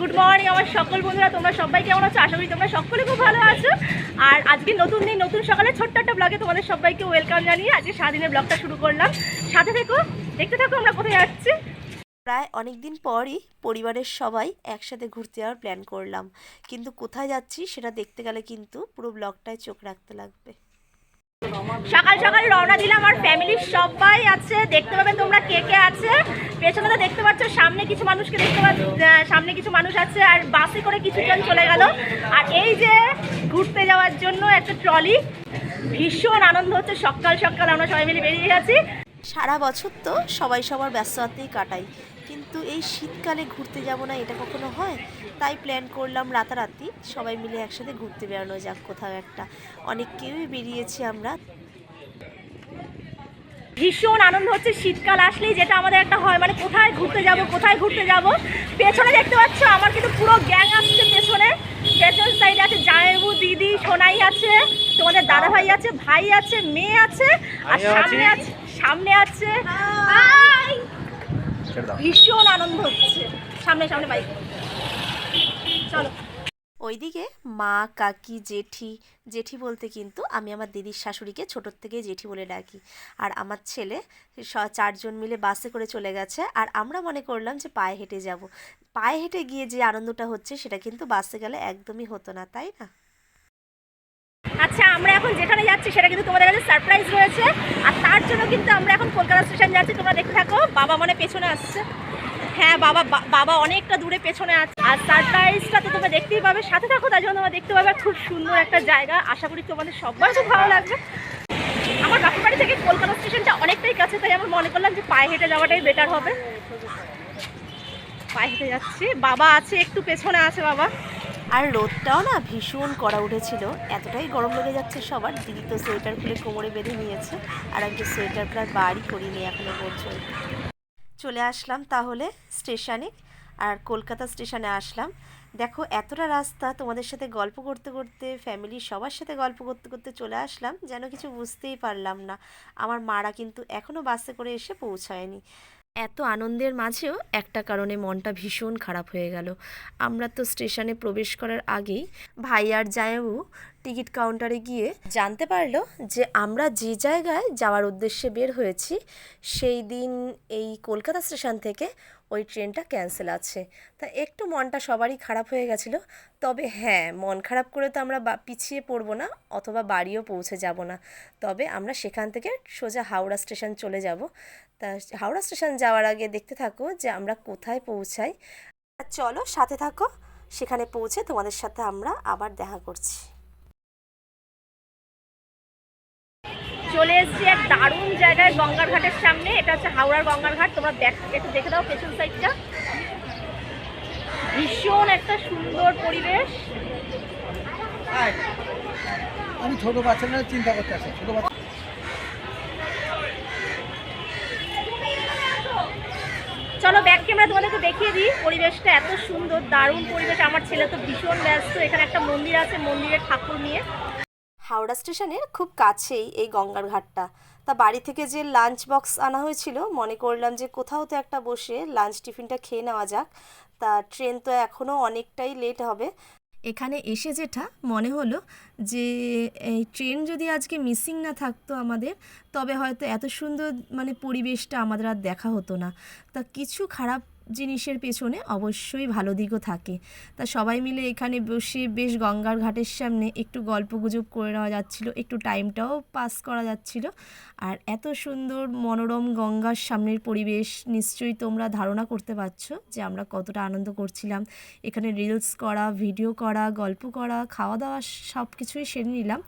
Good morning আমার সকল বন্ধুরা, তোমরা সবাই কেমন আছো? আশা করি তোমরা সকলে খুব ভালো আছো। আর আজকে নতুন দিন, নতুন সকালে ছোট্ট একটা ব্লগে তোমাদের সবাইকে ওয়েলকাম জানিয়ে আজকে সারাদিনের ব্লগটা শুরু করলাম। সাথে থেকো, দেখতে থাকো আমরা কোথায় যাচ্ছি। প্রায় অনেক দিন পরই পরিবারের সবাই একসাথে ঘুরতে যাওয়ার প্ল্যান করলাম, কিন্তু কোথায় যাচ্ছি সেটা দেখতে গেলে কিন্তু পুরো ব্লগটায় চোখ রাখতে লাগবে। সকাল সকাল রওনা দিলাম, আর ফ্যামিলির সবাই আছে, দেখতে পাবে তোমরা কে কে আছে। পেছনে তো দেখতে পাচ্ছ, সামনে কিছু মানুষকে দেখতে পাচ্ছ, সামনে কিছু মানুষ আছে, আর বাসে করে কিছুজন চলে গেল। আর এই যে ঘুরতে যাওয়ার জন্য একটা ট্রলি, ভীষণ আনন্দ হচ্ছে। সকাল সকাল আমরা সবাই মিলে বেরিয়ে গেছি। সারা বছর তো সবাই সবার ব্যস্ততাতেই কাটাই, কিন্তু এই শীতকালে ঘুরতে যাব না এটা কখনো হয়? তাই প্ল্যান করলাম রাতারাতি সবাই মিলে একসাথে ঘুরতে বেরোনো যাক কোথাও একটা। অনেক কেউই বেরিয়েছি আমরা। ভীষণ আনন্দ হচ্ছে শীতকাল আসলেই, যেটা আমাদের একটা হয়, মানে কোথায় ঘুরতে যাব কোথায় ঘুরতে যাব। পেছনে দেখতে পাচ্ছ আমার কিন্তু পুরো গ্যাং আসছে। পেছনে পেছন সাইডে আছে জায়েবু, দিদি, সোনাই আছে, তোমাদের দাদা ভাই আছে, ভাই আছে, মেয়ে আছে, আর সামনে আছে ভীষণ আনন্দ হচ্ছে। সামনে সামনে বাইক, চলো। ওইদিকে মা, কাকি, জেঠি বলতে কিন্তু আমি আমার দিদির শাশুড়িকে ছোটোর থেকে জেঠি বলে ডাকি। আর আমার ছেলে চারজন মিলে বাসে করে চলে গেছে, আর আমরা মনে করলাম যে পায়ে হেঁটে যাব। পায়ে হেঁটে গিয়ে যে আনন্দটা হচ্ছে সেটা কিন্তু বাসে গেলে একদমই হতো না, তাই না? আচ্ছা, আমরা এখন যেখানে যাচ্ছি সেটা কিন্তু তোমাদের কাছে সারপ্রাইজ রয়েছে, আর তার জন্য কিন্তু আমরা এখন কলকাতা স্টেশন যাচ্ছি। তোমরা দেখতে থাকো। বাবা মানে পেছনে আসছে। হ্যাঁ, বাবা অনেকটা দূরে পেছনে আছে। আর সারপ্রাইজটা তো তোমরা দেখতেই পাবে, সাথে থাকো, তার জন্য তোমরা দেখতে পাবে। খুব সুন্দর একটা জায়গা, আশা করি তোমাদের সবার খুব ভালো লাগবে। আমার বাপের বাড়ি থেকে কলকাতা স্টেশনটা অনেকটাই কাছে, তাই আমি মনে করলাম যে পায়ে হেঁটে যাওয়াটাই বেটার হবে। পায়ে হেঁটে যাচ্ছি, বাবা আছে একটু পেছনে আছে বাবা। আর রোদটাও না ভীষণ কড়া উঠেছিল, এতটাই গরম লেগে যাচ্ছে সবার। দিদি তো সোয়েটার খুলে কোমরে বেঁধে নিয়েছে, আর আমি তো সোয়েটার প্রায় বাড়ি করিনি এখনো পর্যন্ত। চলে আসলাম তাহলে স্টেশনে, আর কলকাতা স্টেশনে আসলাম। দেখো এতটা রাস্তা তোমাদের সাথে গল্প করতে করতে, ফ্যামিলির সবার সাথে গল্প করতে করতে চলে আসলাম, যেন কিছু বুঝতেই পারলাম না। আমার মারা কিন্তু এখনও বাসে করে এসে পৌঁছায়নি। এত আনন্দের মাঝেও একটা কারণে মনটা ভীষণ খারাপ হয়ে গেল। আমরা তো স্টেশনে প্রবেশ করার আগেই ভাই আর জায়েবু টিকিট কাউন্টারে গিয়ে জানতে পারলো যে আমরা যে জায়গায় যাওয়ার উদ্দেশ্যে বের হয়েছি সেই দিন এই কলকাতা স্টেশন থেকে ওই ট্রেনটা ক্যান্সেল আছে। তা একটু মনটা সবারই খারাপ হয়ে গেছিলো। তবে হ্যাঁ, মন খারাপ করে তো আমরা পিছিয়ে পড়বো না, অথবা বাড়িও পৌঁছে যাব না। তবে আমরা সেখান থেকে সোজা হাওড়া স্টেশন চলে যাব। তা হাওড়া স্টেশন যাওয়ার আগে দেখতে থাকো যে আমরা কোথায় পৌঁছাই। চলো সাথে থাকো, সেখানে পৌঁছে তোমাদের সাথে আমরা আবার দেখা করছি। চলে এসেছি এক দারুণ জায়গায়, গঙ্গার ঘাটের সামনে। এটা হচ্ছে হাওড়ার গঙ্গার ঘাট। তোমরা একটু দেখে দাও পেছন সাইডটা, ভীষণ একটা সুন্দর পরিবেশ। আমি ছোট বাচ্চা না, চিন্তা করতে আসি ছোট বাচ্চা। চলো ব্যাক ক্যামেরা তোমাদেরকে দেখিয়ে দিই। পরিবেশটা এত সুন্দর, দারুণ পরিবেশ। আমার ছেলে তো ভীষণ ব্যস্ত। এখানে একটা মন্দির আছে, মন্দিরের ঠাকুর নিয়ে। হাওড়া স্টেশনের খুব কাছেই এই গঙ্গার ঘাটটা। তা বাড়ি থেকে যে লাঞ্চ বক্স আনা হয়েছিল, মনে করলাম যে কোথাও তো একটা বসে লাঞ্চ টিফিনটা খেয়ে নেওয়া যাক। তা ট্রেন তো এখনও অনেকটাই লেট হবে। এখানে এসে যেটা মনে হলো যে এই ট্রেন যদি আজকে মিসিং না থাকতো আমাদের, তবে হয়তো এত সুন্দর মানে পরিবেশটা আমাদের আর দেখা হতো না। তা কিছু খারাপ জিনিসের পেছনে অবশ্যই ভালো দিকও থাকে। তা সবাই মিলে এখানে বসে বেশ গঙ্গার ঘাটের সামনে একটু গল্পগুজব করে নেওয়া যাচ্ছিল, একটু টাইমটাও পাস করা যাচ্ছিল। আর এত সুন্দর মনোরম গঙ্গার সামনের পরিবেশ নিশ্চয়ই তোমরা ধারণা করতে পারছো যে আমরা কতটা আনন্দ করছিলাম। এখানে রিলস করা, ভিডিও করা, গল্প করা, খাওয়া দাওয়া সব কিছুই সেরে নিলাম।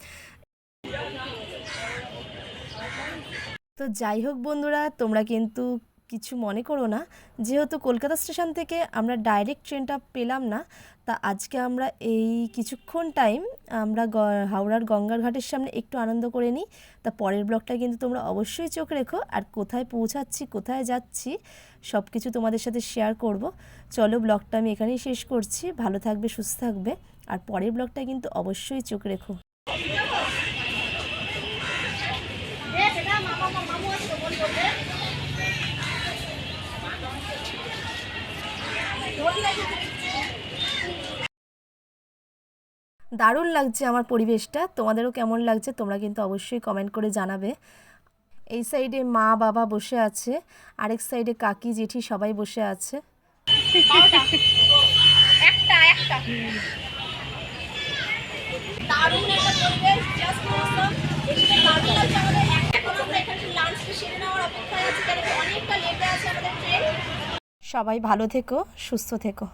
তো যাই হোক বন্ধুরা, তোমরা কিন্তু কিছু মনে করো না, যেহেতু কলকাতা স্টেশন থেকে আমরা ডাইরেক্ট ট্রেনটা পেলাম না। তা আজকে আমরা এই কিছুক্ষণ টাইম আমরা হাওড়ার গঙ্গার ঘাটের সামনে একটু আনন্দ করে নিই। তা পরের ব্লগটা কিন্তু তোমরা অবশ্যই চোখ রেখো, আর কোথায় পৌঁছাচ্ছি, কোথায় যাচ্ছি সব কিছু তোমাদের সাথে শেয়ার করব। চলো ব্লগটা আমি এখানেই শেষ করছি। ভালো থাকবে, সুস্থ থাকবে, আর পরের ব্লগটা কিন্তু অবশ্যই চোখ রেখো। ধরলে দারুণ লাগছে আমার পরিবেশটা, তোমাদেরও কেমন লাগছে তোমরা কিন্তু অবশ্যই কমেন্ট করে জানাবে। এই সাইডে মা বাবা বসে আছে, আরেক সাইডে কাকি জেঠি সবাই বসে আছে। একটা দারুণ একটা পরিবেশ, জাস্ট অসম। এখানে দারুণ লাগছে আমাদের। এখন আমরা এখানে লাঞ্চটা সেরে নেওয়ার অপেক্ষায় আছি, কারণ অনেকটা লেটে আছে আমাদের ট্রেন। সবাই ভালো থেকো, সুস্থ থেকো।